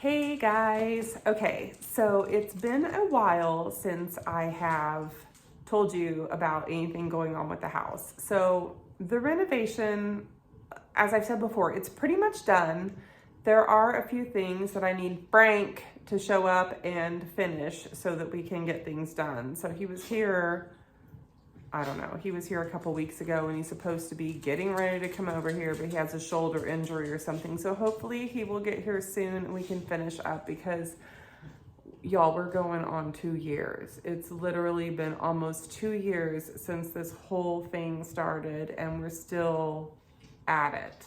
Hey guys. Okay, so it's been a while since I have told you about anything going on with the house. So the renovation, as I've said before, it's pretty much done. There are a few things that I need Frank to show up and finish so that we can get things done. So he was here, I don't know, he was here a couple weeks ago and he's supposed to be getting ready to come over here, but he has a shoulder injury or something. So hopefully he will get here soon and we can finish up because y'all, we're going on 2 years. It's literally been almost 2 years since this whole thing started and we're still at it.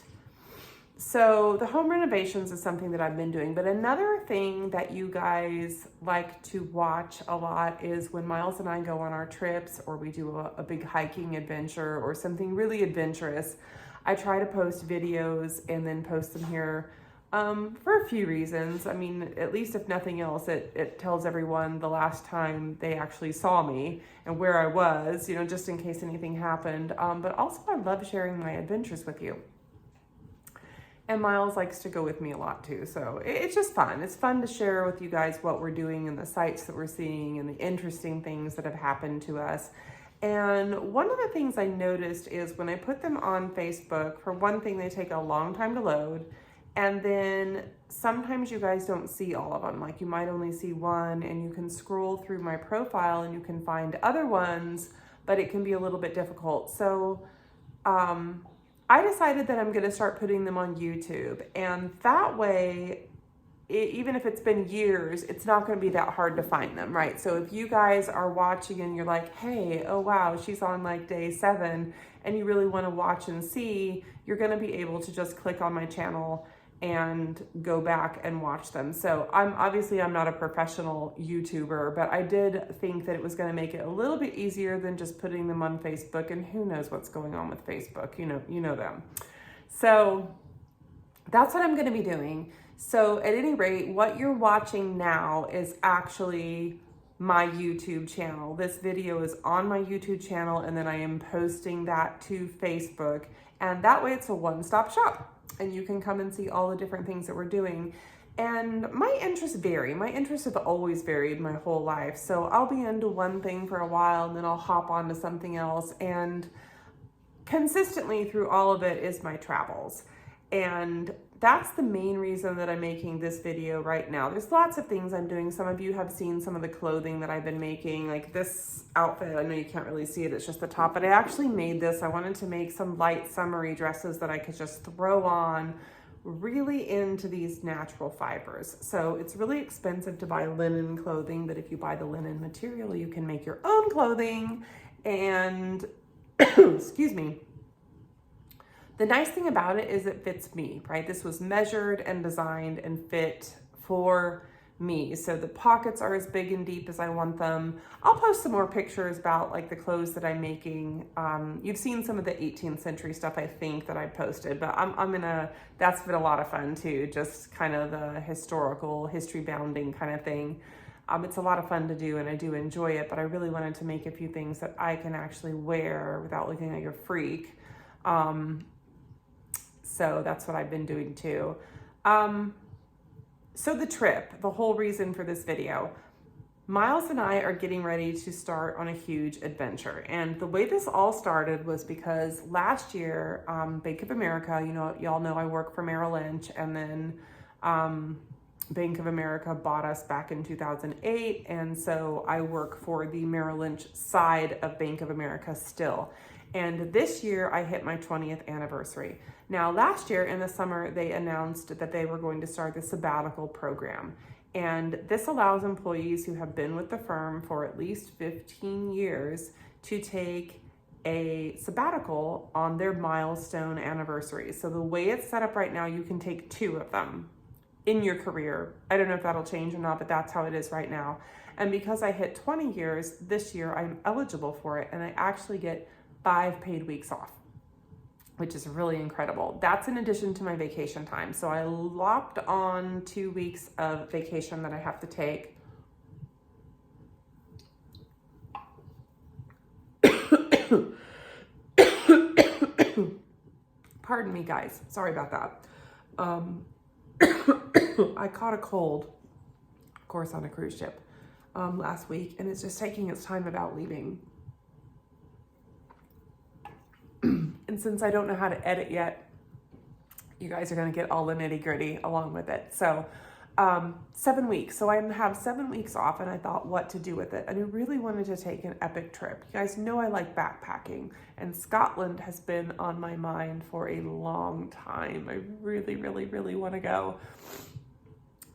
So the home renovations is something that I've been doing, but another thing that you guys like to watch a lot is when Miles and I go on our trips or we do a big hiking adventure or something really adventurous. I try to post videos and then post them here for a few reasons. I mean, at least if nothing else, it tells everyone the last time they actually saw me and where I was, just in case anything happened. But also I love sharing my adventures with you. And Miles likes to go with me a lot too. So it's just fun. It's fun to share with you guys what we're doing and the sights that we're seeing and the interesting things that have happened to us. And one of the things I noticed is when I put them on Facebook, for one thing, they take a long time to load. And then sometimes you guys don't see all of them. Like you might only see one and you can scroll through my profile and you can find other ones, but it can be a little bit difficult. So, I decided that I'm going to start putting them on YouTube, and that way, even if it's been years, it's not going to be that hard to find them, right? So if you guys are watching and you're like, hey, oh wow, she's on like day 7, and you really want to watch and see, you're going to be able to just click on my channel and go back and watch them. So I'm not a professional YouTuber, but I did think that it was going to make it a little bit easier than just putting them on Facebook, and who knows what's going on with Facebook, you know them. So that's what I'm going to be doing. So at any rate, what you're watching now is actually my YouTube channel. This video is on my YouTube channel, and then I am posting that to Facebook, and that way it's a one-stop shop. And you can come and see all the different things that we're doing. And my interests vary. My interests have always varied my whole life. So I'll be into one thing for a while and then I'll hop on to something else. And consistently through all of it is my travels. And that's the main reason that I'm making this video right now. There's lots of things I'm doing. Some of you have seen some of the clothing that I've been making, like this outfit. I know you can't really see it, it's just the top, but I actually made this. I wanted to make some light summery dresses that I could just throw on really into these natural fibers. So it's really expensive to buy linen clothing, but if you buy the linen material, you can make your own clothing. And excuse me. The nice thing about it is it fits me, right? This was measured and designed and fit for me. So the pockets are as big and deep as I want them. I'll post some more pictures about like the clothes that I'm making. You've seen some of the 18th century stuff, I think, that I posted, but that's been a lot of fun too. Just kind of the history bounding kind of thing. It's a lot of fun to do and I do enjoy it, but I really wanted to make a few things that I can actually wear without looking like a freak. So that's what I've been doing too. So the trip, the whole reason for this video, Miles and I are getting ready to start on a huge adventure. And the way this all started was because last year, Bank of America, y'all know I work for Merrill Lynch, and then Bank of America bought us back in 2008. And so I work for the Merrill Lynch side of Bank of America still. And this year I hit my 20th anniversary. Now, last year in the summer, they announced that they were going to start the sabbatical program. And this allows employees who have been with the firm for at least 15 years to take a sabbatical on their milestone anniversary. So the way it's set up right now, you can take 2 of them in your career. I don't know if that'll change or not, but that's how it is right now. And because I hit 20 years this year, I'm eligible for it, and I actually get 5 paid weeks off, which is really incredible. That's in addition to my vacation time. So I lopped on 2 weeks of vacation that I have to take. Pardon me, guys. Sorry about that. I caught a cold, of course, on a cruise ship last week, and it's just taking its time about leaving. And since I don't know how to edit yet, you guys are going to get all the nitty gritty along with it. So 7 weeks. So I have 7 weeks off, and I thought what to do with it. And I really wanted to take an epic trip. You guys know I like backpacking, and Scotland has been on my mind for a long time. I really, really, really want to go.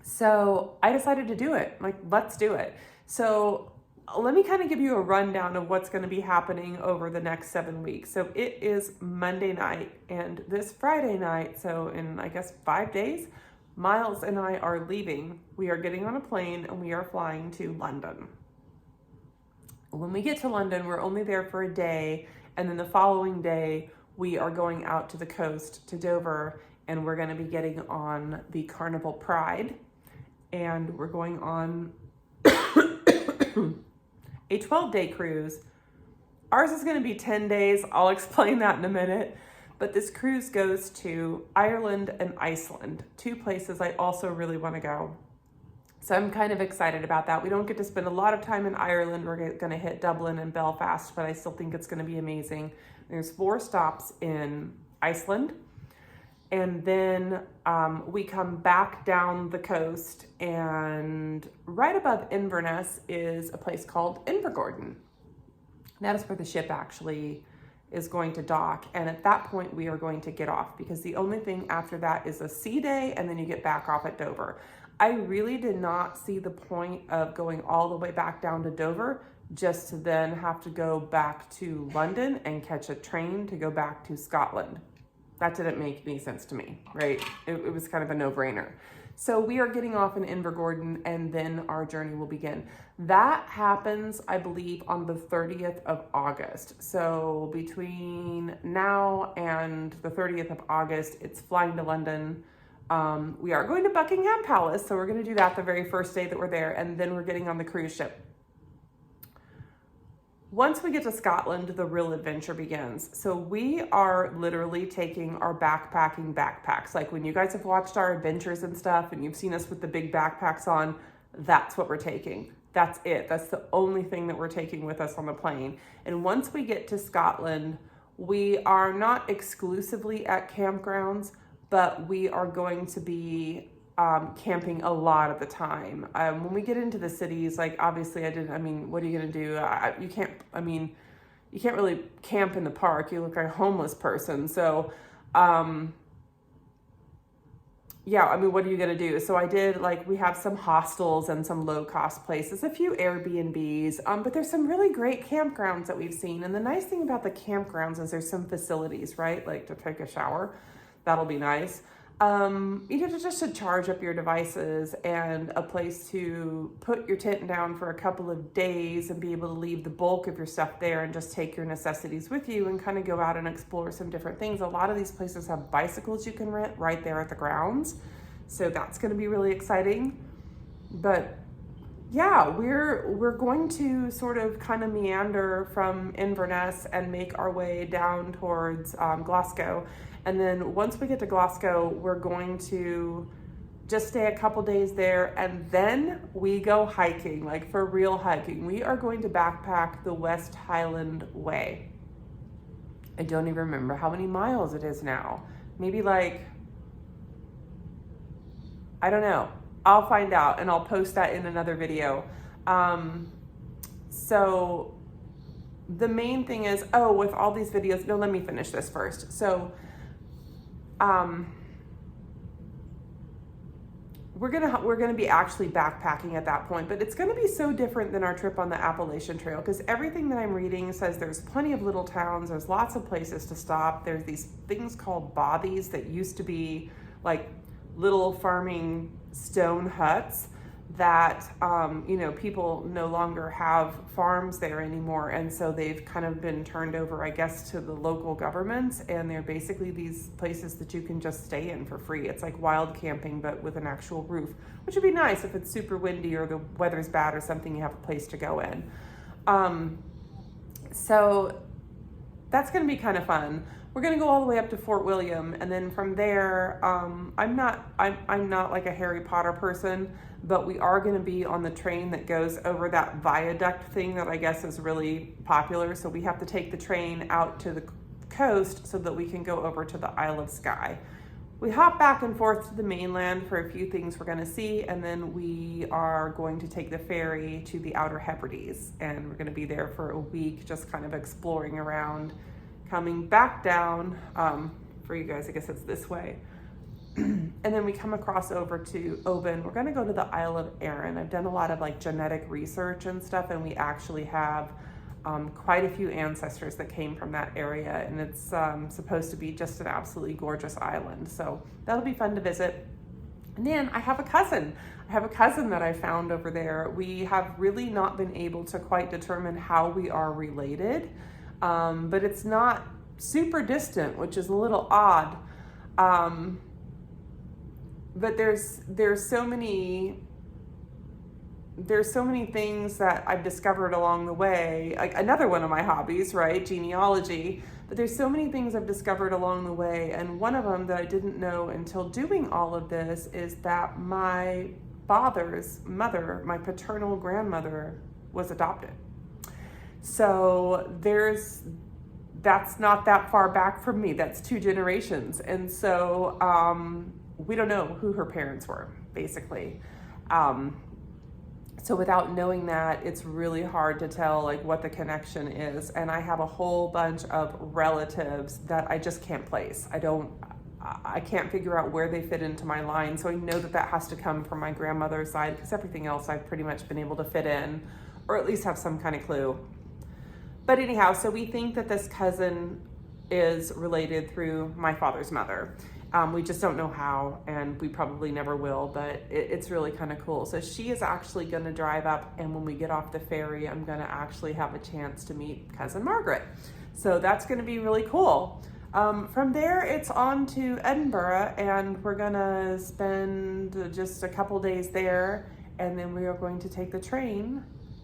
So I decided to do it. Like, let's do it. So let me kind of give you a rundown of what's going to be happening over the next 7 weeks. So it is Monday night, and this Friday night, so in, I guess, 5 days, Miles and I are leaving. We are getting on a plane, and we are flying to London. When we get to London, we're only there for a day, and then the following day, we are going out to the coast to Dover, and we're going to be getting on the Carnival Pride, and we're going on a 12-day cruise. Ours is going to be 10 days. I'll explain that in a minute. But this cruise goes to Ireland and Iceland, 2 places I also really want to go. So I'm kind of excited about that. We don't get to spend a lot of time in Ireland. We're going to hit Dublin and Belfast, but I still think it's going to be amazing. There's 4 stops in Iceland. And then we come back down the coast, and right above Inverness is a place called Invergordon. That is where the ship actually is going to dock. And at that point, we are going to get off, because the only thing after that is a sea day, and then you get back off at Dover. I really did not see the point of going all the way back down to Dover just to then have to go back to London and catch a train to go back to Scotland. That didn't make any sense to me, right? It was kind of a no-brainer. So we are getting off in Invergordon, and then our journey will begin. That happens, I believe, on the 30th of August. So between now and the 30th of August, it's flying to London. We are going to Buckingham Palace, so we're going to do that the very first day that we're there, and then we're getting on the cruise ship. Once we get to Scotland, the real adventure begins. So we are literally taking our backpacking backpacks. Like when you guys have watched our adventures and stuff, and you've seen us with the big backpacks on, that's what we're taking. That's it. That's the only thing that we're taking with us on the plane. And once we get to Scotland, we are not exclusively at campgrounds, but we are going to be camping a lot of the time. When we get into the cities, like obviously what are you going to do? You can't really camp in the park. You look like a homeless person. So, what are you going to do? So we have some hostels and some low cost places, a few Airbnbs, but there's some really great campgrounds that we've seen. And the nice thing about the campgrounds is there's some facilities, right? Like to take a shower. That'll be nice. Just to charge up your devices, and a place to put your tent down for a couple of days and be able to leave the bulk of your stuff there and just take your necessities with you and kind of go out and explore some different things. A lot of these places have bicycles you can rent right there at the grounds. So that's going to be really exciting. But yeah, we're going to sort of kind of meander from Inverness and make our way down towards Glasgow. And then once we get to Glasgow, we're going to just stay a couple days there, and then we go hiking, like for real hiking. We are going to backpack the West Highland Way. I don't even remember how many miles it is now. Maybe I don't know. I'll find out, and I'll post that in another video. So the main thing is, with all these videos, no, let me finish this first. So we're gonna be actually backpacking at that point, but it's gonna be so different than our trip on the Appalachian Trail, because everything that I'm reading says there's plenty of little towns, there's lots of places to stop. There's these things called bothies that used to be like little farming stone huts that people no longer have farms there anymore, and so they've kind of been turned over, I guess, to the local governments, and they're basically these places that you can just stay in for free. It's like wild camping but with an actual roof, which would be nice if it's super windy or the weather's bad or something. You have a place to go in. So that's going to be kind of fun. we're gonna go all the way up to Fort William, and then from there, I'm not like a Harry Potter person, but we are gonna be on the train that goes over that viaduct thing that I guess is really popular. So we have to take the train out to the coast so that we can go over to the Isle of Skye. We hop back and forth to the mainland for a few things we're gonna see, and then we are going to take the ferry to the Outer Hebrides, and we're gonna be there for a week, just kind of exploring around, coming back down, for you guys, I guess it's this way. And then we come across over to Oban. We're gonna go to the Isle of Arran. I've done a lot of like genetic research and stuff, and we actually have quite a few ancestors that came from that area, and it's supposed to be just an absolutely gorgeous island. So that'll be fun to visit. And then I have a cousin. That I found over there. We have really not been able to quite determine how we are related, but it's not super distant, which is a little odd. But there's so many things that I've discovered along the way, like another one of my hobbies, right? Genealogy. But there's so many things I've discovered along the way. And one of them that I didn't know until doing all of this is that my father's mother, my paternal grandmother, was adopted. So that's not that far back from me. That's 2 generations. And so we don't know who her parents were, basically. So without knowing that, it's really hard to tell like what the connection is. And I have a whole bunch of relatives that I just can't place. I can't figure out where they fit into my line. So I know that has to come from my grandmother's side, because everything else I've pretty much been able to fit in, or at least have some kind of clue. But anyhow, so we think that this cousin is related through my father's mother. We just don't know how, and we probably never will, but it's really kind of cool. So she is actually going to drive up, and when we get off the ferry, I'm going to actually have a chance to meet cousin Margaret. So that's going to be really cool. From there, it's on to Edinburgh, and we're going to spend just a couple days there, and then we are going to take the train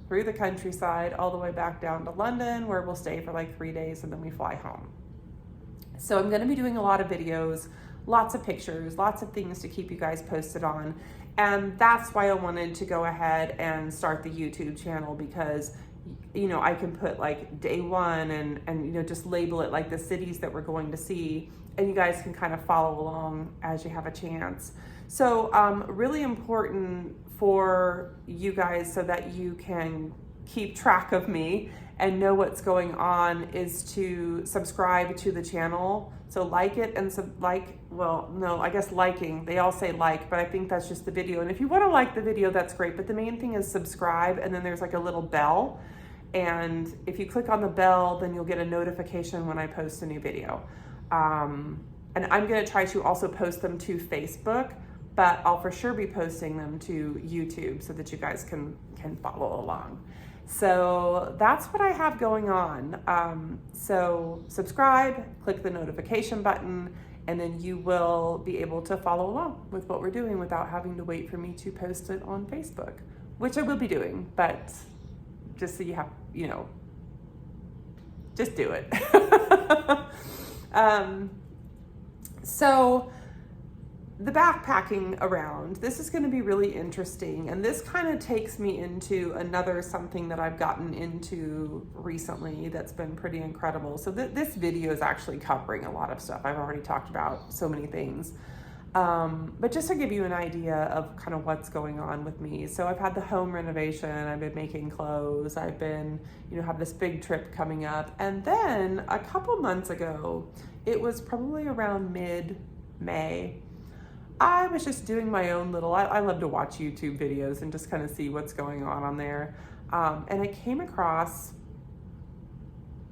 through the countryside all the way back down to London, where we'll stay for like 3 days, and then we fly home. So I'm going to be doing a lot of videos, lots of pictures, lots of things to keep you guys posted on. And that's why I wanted to go ahead and start the YouTube channel, because, you know, I can put like day 1 and you know, just label it like the cities that we're going to see, and you guys can kind of follow along as you have a chance. So really important for you guys, so that you can keep track of me and know what's going on, is to subscribe to the channel. So like it and liking, they all say like, but I think that's just the video. And if you want to like the video, that's great. But the main thing is subscribe, and then there's like a little bell. And if you click on the bell, then you'll get a notification when I post a new video. And I'm going to try to also post them to Facebook, but I'll for sure be posting them to YouTube so that you guys can follow along. So that's what I have going on. So subscribe, click the notification button, and then you will be able to follow along with what we're doing without having to wait for me to post it on Facebook, which I will be doing, but just so you have, you know, just do it. So the backpacking around, this is going to be really interesting, and this kind of takes me into something that I've gotten into recently that's been pretty incredible. So this video is actually covering a lot of stuff. I've already talked about so many things, but just to give you an idea of kind of what's going on with me. So I've had the home renovation, I've been making clothes, I've been, you know, have this big trip coming up, and then a couple months ago, it was probably around mid-May, I was just doing my own little, I love to watch YouTube videos and just kind of see what's going on there. And I came across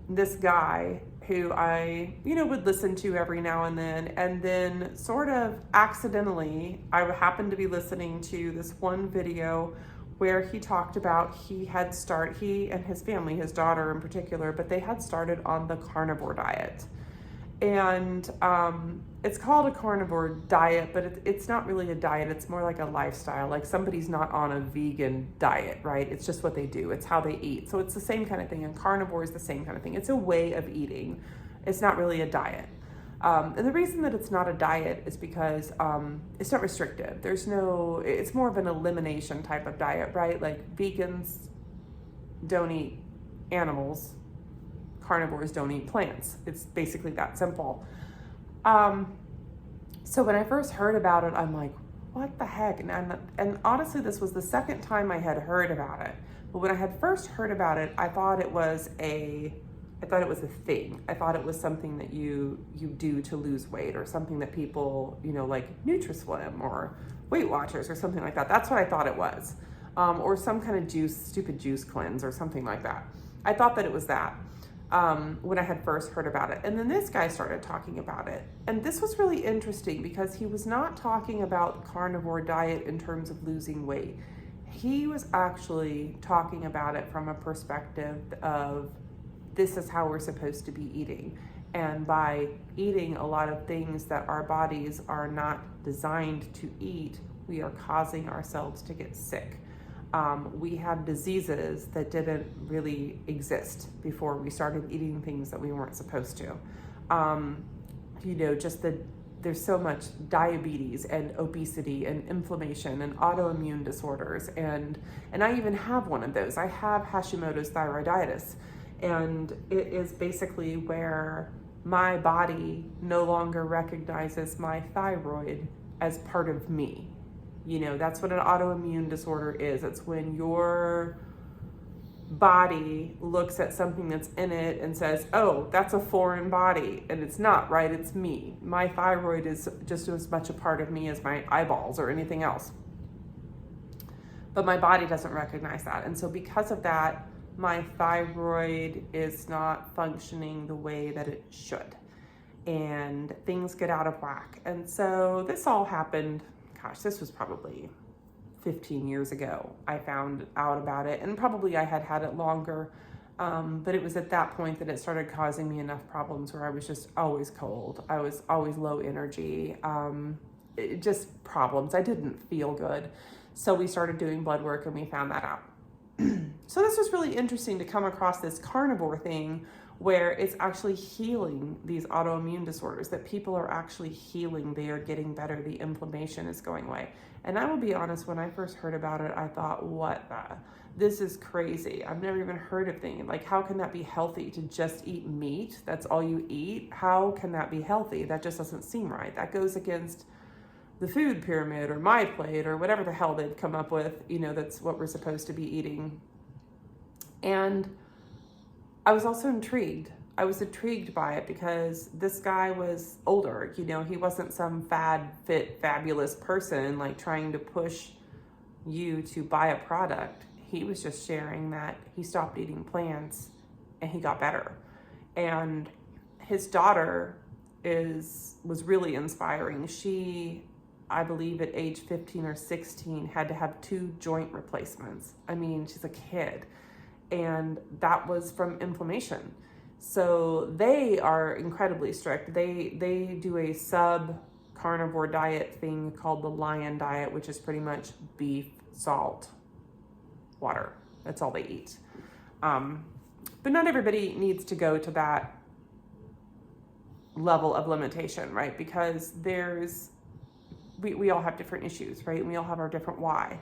this guy who I, you know, would listen to every now and then sort of accidentally, I happened to be listening to this one video where he talked about he and his family, his daughter in particular, but they had started on the carnivore diet. And it's called a carnivore diet, but it's not really a diet. It's more like a lifestyle. Like somebody's not on a vegan diet, right? It's just what they do. It's how they eat. So it's the same kind of thing. And carnivore is the same kind of thing. It's a way of eating. It's not really a diet. And the reason that it's not a diet is because it's not restrictive. It's more of an elimination type of diet, right? Like vegans don't eat animals, carnivores don't eat plants. It's basically that simple. So when I first heard about it, I'm like, what the heck? And honestly, this was the second time I had heard about it. But when I had first heard about it, I thought it was a thing. I thought it was something that you do to lose weight, or something that people, like NutriSlim or Weight Watchers or something like that. That's what I thought it was. Or some kind of stupid juice cleanse or something like that. I thought that it was that when I had first heard about it. And then this guy started talking about it. And this was really interesting because he was not talking about carnivore diet in terms of losing weight. He was actually talking about it from a perspective of, this is how we're supposed to be eating. And by eating a lot of things that our bodies are not designed to eat, we are causing ourselves to get sick. We have diseases that didn't really exist before we started eating things that we weren't supposed to. There's so much diabetes and obesity and inflammation and autoimmune disorders. And I even have one of those. I have Hashimoto's thyroiditis. And it is basically where my body no longer recognizes my thyroid as part of me. That's what an autoimmune disorder is. It's when your body looks at something that's in it and says, oh, that's a foreign body. And it's not, right? It's me. My thyroid is just as much a part of me as my eyeballs or anything else. But my body doesn't recognize that. And so because of that, my thyroid is not functioning the way that it should. And things get out of whack. And so this all happened, this was probably 15 years ago. I found out about it, and probably I had it longer. But it was at that point that it started causing me enough problems where I was just always cold. I was always low energy, just problems. I didn't feel good. So we started doing blood work and we found that out. So this was really interesting to come across this carnivore thing where it's actually healing these autoimmune disorders, that people are actually healing. They are getting better. The inflammation is going away. And I will be honest, when I first heard about it, I thought, this is crazy. I've never even heard of things. Like, how can that be healthy to just eat meat? That's all you eat? How can that be healthy? That just doesn't seem right. That goes against the food pyramid or my plate or whatever the hell they've come up with, that's what we're supposed to be eating. And I was also intrigued. I was intrigued by it because this guy was older. He wasn't some fit, fabulous person like trying to push you to buy a product. He was just sharing that he stopped eating plants and he got better. And his daughter was really inspiring. She, I believe at age 15 or 16, had to have 2 joint replacements. I mean, she's a kid. And that was from inflammation. So they are incredibly strict. They do a sub-carnivore diet thing called the lion diet, which is pretty much beef, salt, water. That's all they eat. But not everybody needs to go to that level of limitation, right? Because we all have different issues, right? And we all have our different why.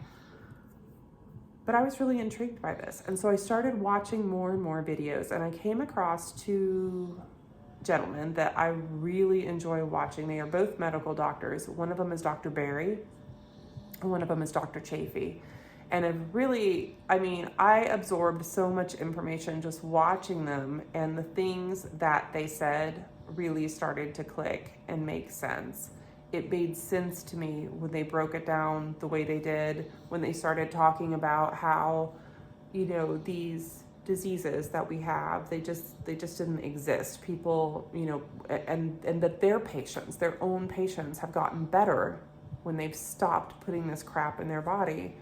But I was really intrigued by this. And so I started watching more and more videos, and I came across 2 gentlemen that I really enjoy watching. They are both medical doctors. One of them is Dr. Barry, and one of them is Dr. Chafee. And I absorbed so much information just watching them, and the things that they said really started to click and make sense. It made sense to me when they broke it down the way they did, when they started talking about how, these diseases that we have, they just didn't exist. People, and that their own patients have gotten better when they've stopped putting this crap in their body.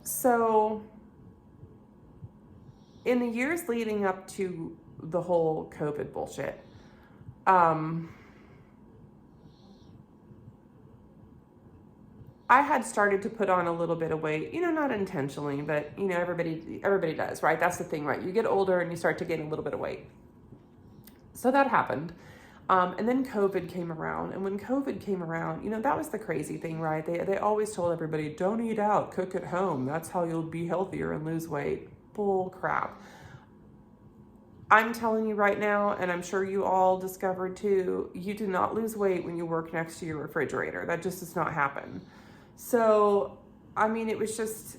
So in the years leading up to the whole COVID bullshit, I had started to put on a little bit of weight, not intentionally, but everybody does, right? That's the thing, right? You get older and you start to gain a little bit of weight. So that happened. And then COVID came around. And when COVID came around, that was the crazy thing, right? They always told everybody, don't eat out, cook at home. That's how you'll be healthier and lose weight. Bull crap. I'm telling you right now, and I'm sure you all discovered too, you do not lose weight when you work next to your refrigerator. That just does not happen. So, it was just,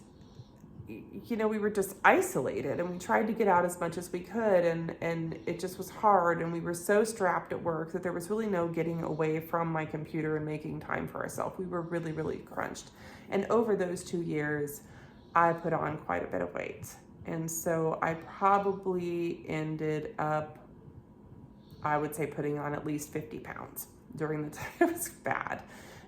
we were just isolated, and we tried to get out as much as we could, and it just was hard, and we were so strapped at work that there was really no getting away from my computer and making time for ourselves. We were really, really crunched. And over those 2 years, I put on quite a bit of weight. And so I probably ended up, I would say, putting on at least 50 pounds during the time. It was bad.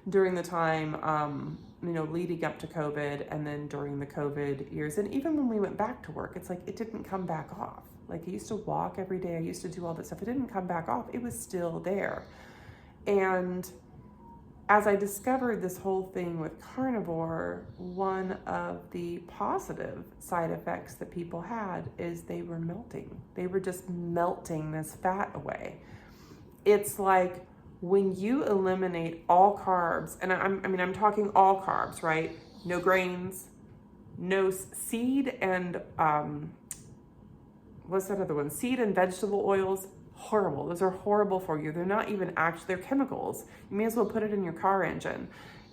During the time, leading up to COVID, and then during the COVID years. And even when we went back to work, it's like it didn't come back off. Like I used to walk every day. I used to do all that stuff. It didn't come back off. It was still there. And as I discovered this whole thing with carnivore, one of the positive side effects that people had is they were melting. They were just melting this fat away. It's like when you eliminate all carbs, and I'm talking all carbs, right? No grains, no seed and, what's that other one? Seed and vegetable oils. Horrible. Those are horrible for you. They're not even they're chemicals. You may as well put it in your car engine.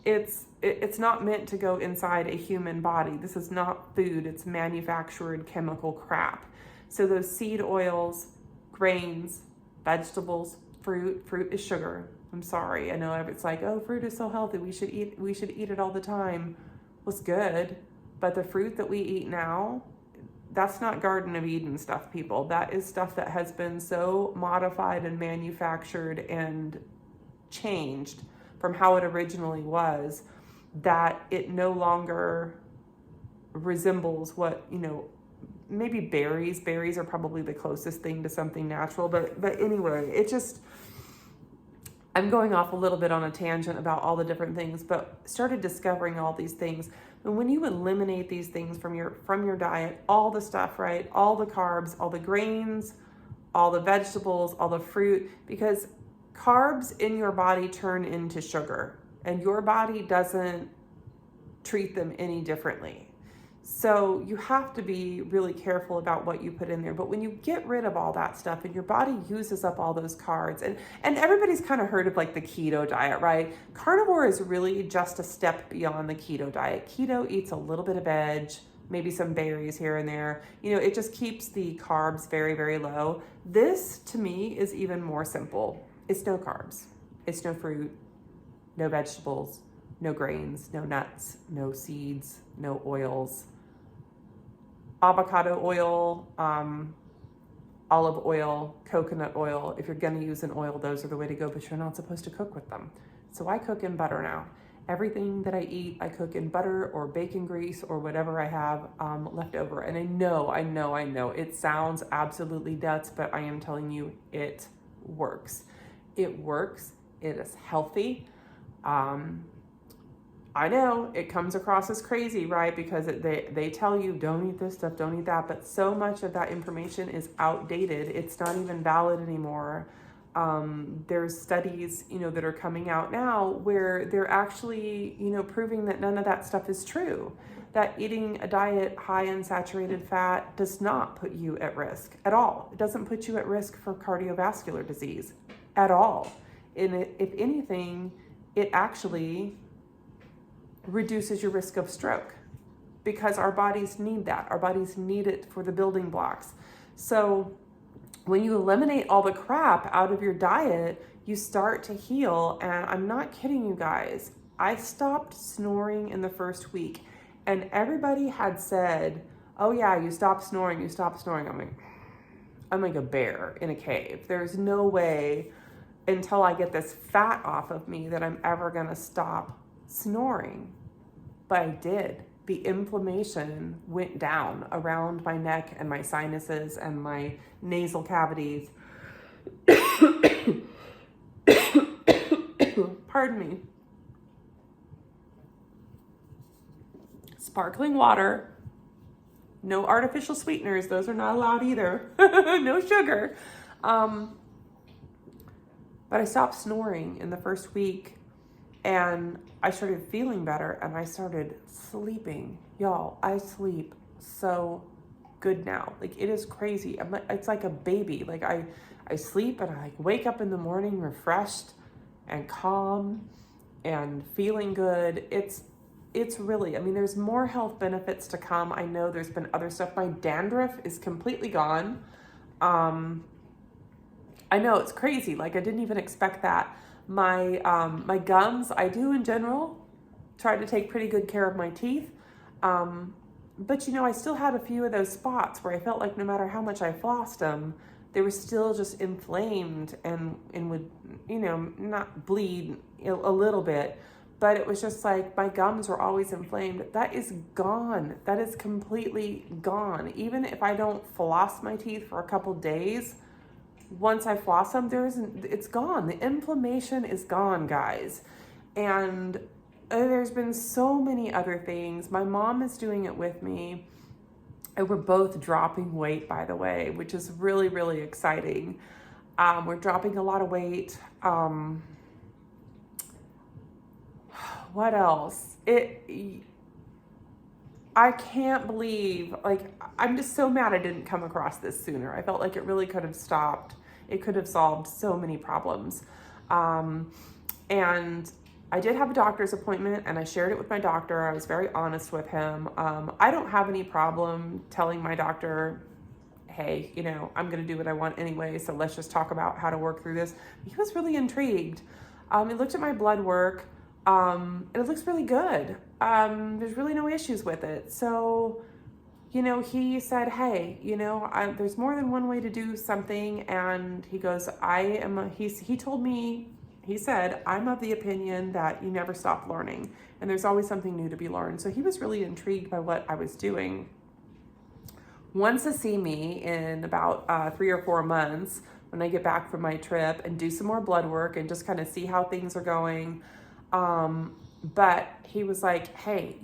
It's not meant to go inside a human body. This is not food. It's manufactured chemical crap. So those seed oils, grains, vegetables, fruit is sugar. I'm sorry. I know it's like, oh, fruit is so healthy. We should eat it all the time. Well, it's good. But the fruit that we eat now, that's not Garden of Eden stuff, people. That is stuff that has been so modified and manufactured and changed from how it originally was that it no longer resembles what, maybe berries. Berries are probably the closest thing to something natural. But anyway, I'm going off a little bit on a tangent about all the different things, but started discovering all these things. And when you eliminate these things from your diet, all the stuff, right? All the carbs, all the grains, all the vegetables, all the fruit, because carbs in your body turn into sugar, and your body doesn't treat them any differently. So you have to be really careful about what you put in there. But when you get rid of all that stuff and your body uses up all those carbs, and everybody's kind of heard of like the keto diet, right? Carnivore is really just a step beyond the keto diet. Keto eats a little bit of veg, maybe some berries here and there. It just keeps the carbs very, very low. This, to me, is even more simple. It's no carbs. It's no fruit, no vegetables, no grains, no nuts, no seeds, no oils. Avocado oil, olive oil, coconut oil. If you're going to use an oil, those are the way to go, but you're not supposed to cook with them. So I cook in butter now. Everything that I eat, I cook in butter or bacon grease or whatever I have left over. And I know, it sounds absolutely nuts, but I am telling you, it works. It works. It is healthy. I know it comes across as crazy, right? Because they tell you, don't eat this stuff, don't eat that. But so much of that information is outdated. It's not even valid anymore. There's studies, that are coming out now where they're actually, proving that none of that stuff is true. That eating a diet high in saturated fat does not put you at risk at all. It doesn't put you at risk for cardiovascular disease at all. And if anything, it actually reduces your risk of stroke because our bodies need that. Our bodies need it for the building blocks. So when you eliminate all the crap out of your diet, you start to heal. And I'm not kidding you guys. I stopped snoring in the first week, and everybody had said, oh yeah, you stopped snoring. I'm like a bear in a cave. There's no way until I get this fat off of me that I'm ever gonna stop snoring. But I did. The inflammation went down around my neck and my sinuses and my nasal cavities. Pardon me. Sparkling water. No artificial sweeteners. Those are not allowed either. No sugar. But I stopped snoring in the first week and I started feeling better and I started sleeping. Y'all, I sleep so good now. Like, it is crazy. It's like a baby. Like, I sleep and I like wake up in the morning refreshed and calm and feeling good. It's really, I mean, there's more health benefits to come. I know there's been other stuff. My dandruff is completely gone. I know, it's crazy. Like, I didn't even expect that. My gums, I do in general try to take pretty good care of my teeth. But I still had a few of those spots where I felt like no matter how much I flossed them, they were still just inflamed and would, not bleed a little bit, but it was just like my gums were always inflamed. That is gone. That is completely gone. Even if I don't floss my teeth for a couple days, once I floss them, it's gone. The inflammation is gone, guys. And there's been so many other things. My mom is doing it with me. And we're both dropping weight, by the way, which is really, really exciting. We're dropping a lot of weight. What else? I can't believe, like, I'm just so mad I didn't come across this sooner. I felt like it really could have stopped. It could have solved so many problems. And I did have a doctor's appointment and I shared it with my doctor. I was very honest with him. I don't have any problem telling my doctor, hey, I'm going to do what I want anyway, so let's just talk about how to work through this. He was really intrigued. He looked at my blood work, and it looks really good. There's really no issues with it. So, he said, hey, there's more than one way to do something. And he goes, he told me, he said, I'm of the opinion that you never stop learning and there's always something new to be learned. So he was really intrigued by what I was doing. Wants to see me in about 3 or 4 months when I get back from my trip and do some more blood work and just kind of see how things are going. But he was like, hey,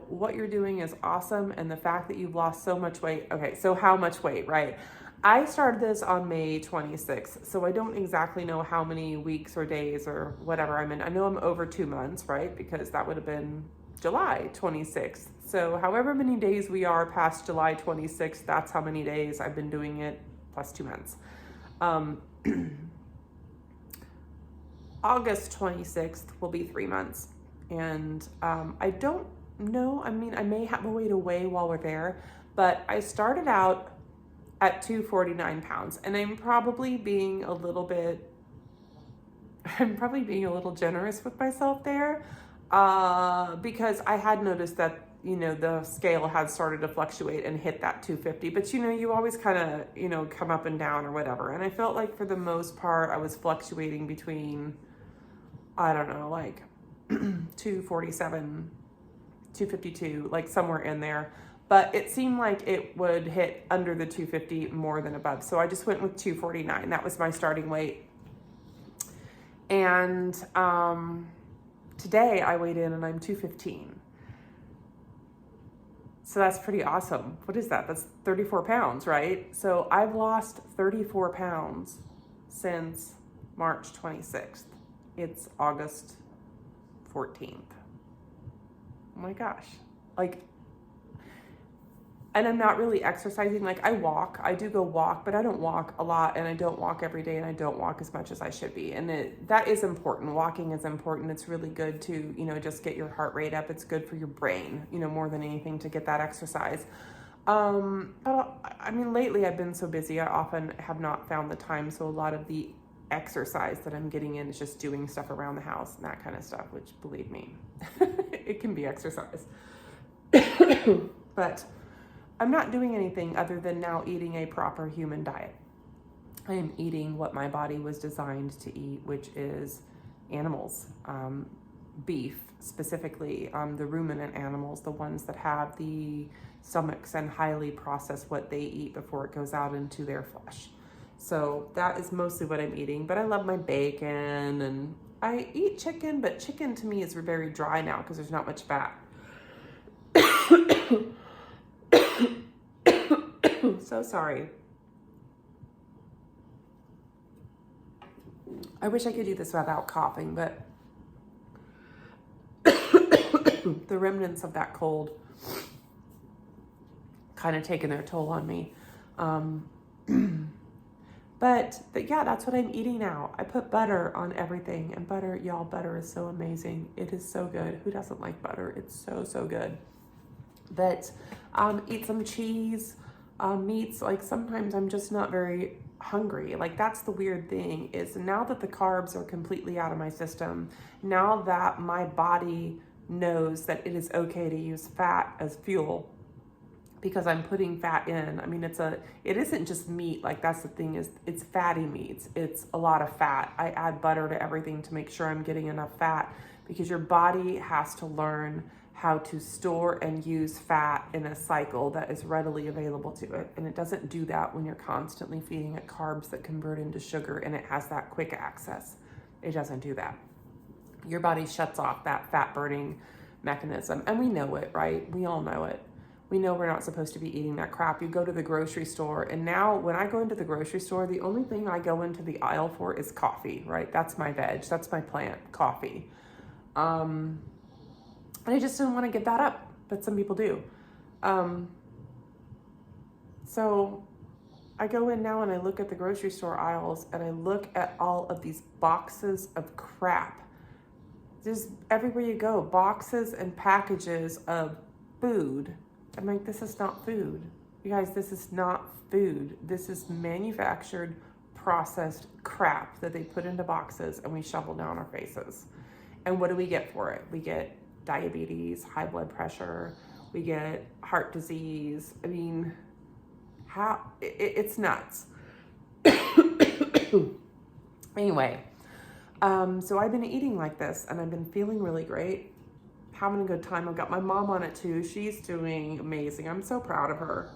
what you're doing is awesome. And the fact that you've lost so much weight. Okay, so how much weight, right? I started this on May 26th, so I don't exactly know how many weeks or days or whatever I'm in. I know I'm over 2 months, right? Because that would have been July 26th. So however many days we are past July 26th, that's how many days I've been doing it, plus 2 months. August 26th will be 3 months. And I don't know, I mean, I may have a way to weigh while we're there, but I started out at 249 pounds. And I'm probably being a little generous with myself there, because I had noticed that, the scale had started to fluctuate and hit that 250, but you always kind of, come up and down or whatever. And I felt like for the most part, I was fluctuating between, I don't know, like 247, 252, like somewhere in there. But it seemed like it would hit under the 250 more than above. So I just went with 249. That was my starting weight. And today I weighed in and I'm 215. So that's pretty awesome. What is that? That's 34 pounds, right? So I've lost 34 pounds since March 26th. It's August 14th. Oh my gosh. And I'm not really exercising. Like, I do go walk, but I don't walk a lot and I don't walk every day and I don't walk as much as I should be. And that is important. Walking is important. It's really good to, just get your heart rate up. It's good for your brain, more than anything to get that exercise. But I mean, lately I've been so busy. I often have not found the time. So a lot of the exercise that I'm getting in is just doing stuff around the house and that kind of stuff, which, believe me, it can be exercise. But I'm not doing anything other than now eating a proper human diet. I am eating what my body was designed to eat, which is animals, beef specifically, the ruminant animals, the ones that have the stomachs and highly process what they eat before it goes out into their flesh. So that is mostly what I'm eating, but I love my bacon and I eat chicken, but chicken to me is very dry now because there's not much fat. So sorry. I wish I could do this without coughing, but the remnants of that cold kind of taking their toll on me. But yeah, that's what I'm eating now. I put butter on everything, and butter, y'all, butter is so amazing. It is so good. Who doesn't like butter? It's so, so good. But eat some cheese, meats. Like sometimes I'm just not very hungry. Like that's the weird thing is now that the carbs are completely out of my system, now that my body knows that it is okay to use fat as fuel, because I'm putting fat in. I mean, it isn't just meat. Like that's the thing is it's fatty meats. It's a lot of fat. I add butter to everything to make sure I'm getting enough fat, because your body has to learn how to store and use fat in a cycle that is readily available to it. And it doesn't do that when you're constantly feeding it carbs that convert into sugar and it has that quick access. It doesn't do that. Your body shuts off that fat burning mechanism. And we know it, right? We all know it. We know we're not supposed to be eating that crap. You go to the grocery store, and now when I go into the grocery store, the only thing I go into the aisle for is coffee, right? That's my veg. That's my plant, coffee. And I just didn't want to give that up, but some people do. So I go in now and I look at the grocery store aisles and I look at all of these boxes of crap. There's everywhere you go, boxes and packages of food. I'm like, this is not food. You guys, this is not food. This is manufactured, processed crap that they put into boxes and we shovel down our faces. And what do we get for it? We get diabetes, high blood pressure, we get heart disease. I mean, it's nuts. Anyway, so I've been eating like this and I've been feeling really great, having a good time. I've got my mom on it too. She's doing amazing. I'm so proud of her.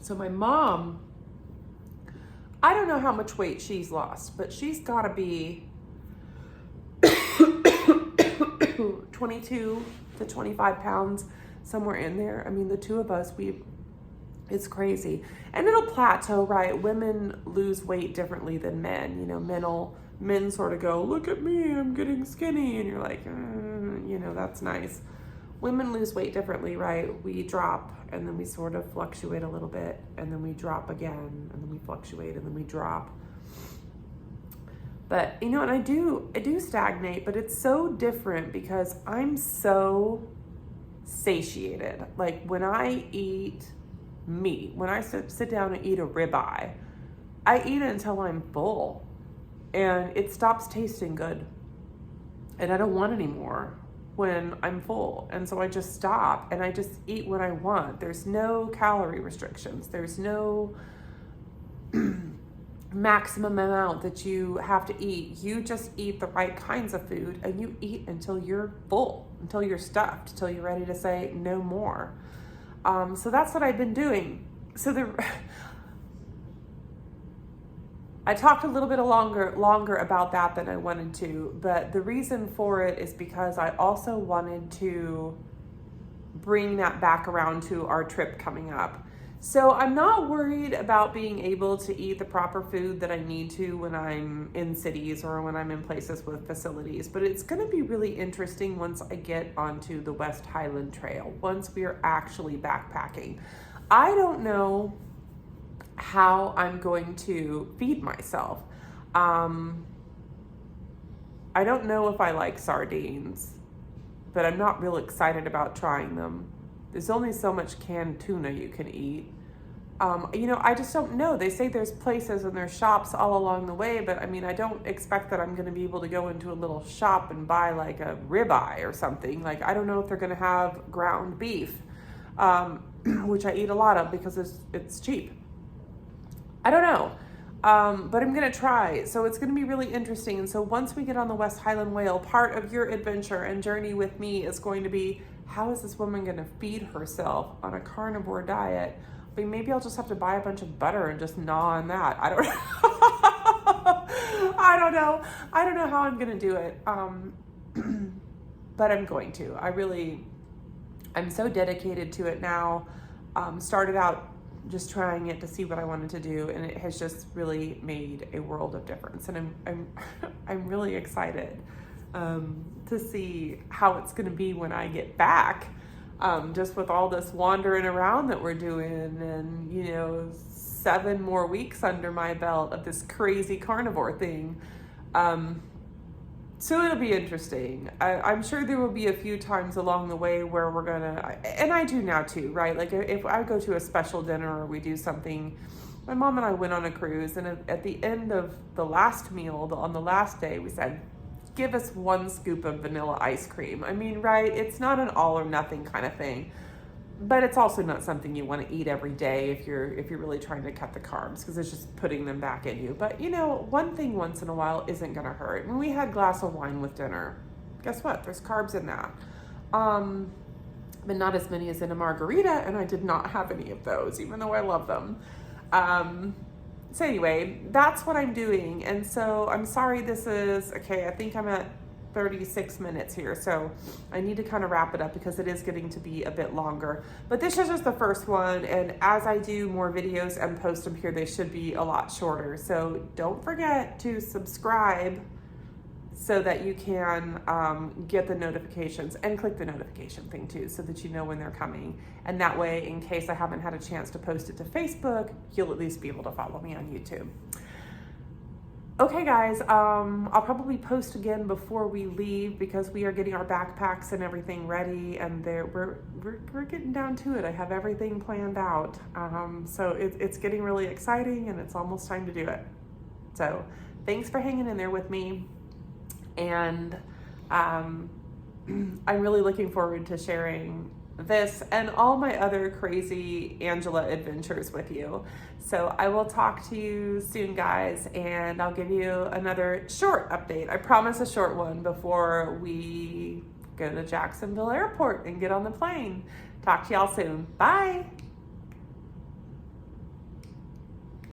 So my mom, I don't know how much weight she's lost, but she's gotta be 22 to 25 pounds, somewhere in there. I mean, the two of us, it's crazy. And it'll plateau, right? Women lose weight differently than men. You know, men sort of go, look at me, I'm getting skinny. And you're like, that's nice. Women lose weight differently, right? We drop and then we sort of fluctuate a little bit and then we drop again and then we fluctuate and then we drop. But, and I do stagnate, but it's so different because I'm so satiated. Like when I eat meat, when I sit down and eat a ribeye, I eat it until I'm full and it stops tasting good. And I don't want any more when I'm full. And so I just stop and I just eat what I want. There's no calorie restrictions. There's no maximum amount that you have to eat. You just eat the right kinds of food and you eat until you're full, until you're stuffed, until you're ready to say no more. So that's what I've been doing. So I talked a little bit longer about that than I wanted to, but the reason for it is because I also wanted to bring that back around to our trip coming up. So I'm not worried about being able to eat the proper food that I need to when I'm in cities or when I'm in places with facilities, but it's going to be really interesting once I get onto the West Highland Trail, once we are actually backpacking. I don't know how I'm going to feed myself. I don't know if I like sardines, but I'm not real excited about trying them. There's only so much canned tuna you can eat. I just don't know. They say there's places and there's shops all along the way, but I mean, I don't expect that I'm going to be able to go into a little shop and buy like a ribeye or something. Like, I don't know if they're going to have ground beef, which I eat a lot of because it's cheap. I don't know, but I'm going to try. So it's going to be really interesting. And so once we get on the West Highland Whale, part of your adventure and journey with me is going to be, how is this woman going to feed herself on a carnivore diet? I mean, maybe I'll just have to buy a bunch of butter and just gnaw on that. I don't know. I don't know how I'm going to do it. But I'm going to. I'm so dedicated to it now. Started out just trying it to see what I wanted to do, and it has just really made a world of difference. And I'm really excited to see how it's going to be when I get back. Just with all this wandering around that we're doing, and 7 more weeks under my belt of this crazy carnivore thing. So it'll be interesting. I'm sure there will be a few times along the way where we're gonna, and I do now too, right? Like if I go to a special dinner or we do something, my mom and I went on a cruise, and at the end of the last meal, on the last day, we said, give us 1 scoop of vanilla ice cream. I mean, right? It's not an all or nothing kind of thing, but it's also not something you want to eat every day if you're really trying to cut the carbs, because it's just putting them back in you. But one thing once in a while isn't going to hurt. When we had a glass of wine with dinner, guess what? There's carbs in that. But not as many as in a margarita, and I did not have any of those, even though I love them. So anyway, that's what I'm doing. And so I'm sorry this is, okay, I think I'm at 36 minutes here. So I need to kind of wrap it up because it is getting to be a bit longer. But this is just the first one. And as I do more videos and post them here, they should be a lot shorter. So don't forget to subscribe so that you can get the notifications, and click the notification thing too, so that you know when they're coming. And that way, in case I haven't had a chance to post it to Facebook, you'll at least be able to follow me on YouTube. Okay guys, I'll probably post again before we leave, because we are getting our backpacks and everything ready, and we're getting down to it. I have everything planned out. So it's getting really exciting, and it's almost time to do it. So thanks for hanging in there with me. And I'm really looking forward to sharing this and all my other crazy Angela adventures with you. So I will talk to you soon, guys, and I'll give you another short update. I promise a short one before we go to Jacksonville Airport and get on the plane. Talk to y'all soon. Bye.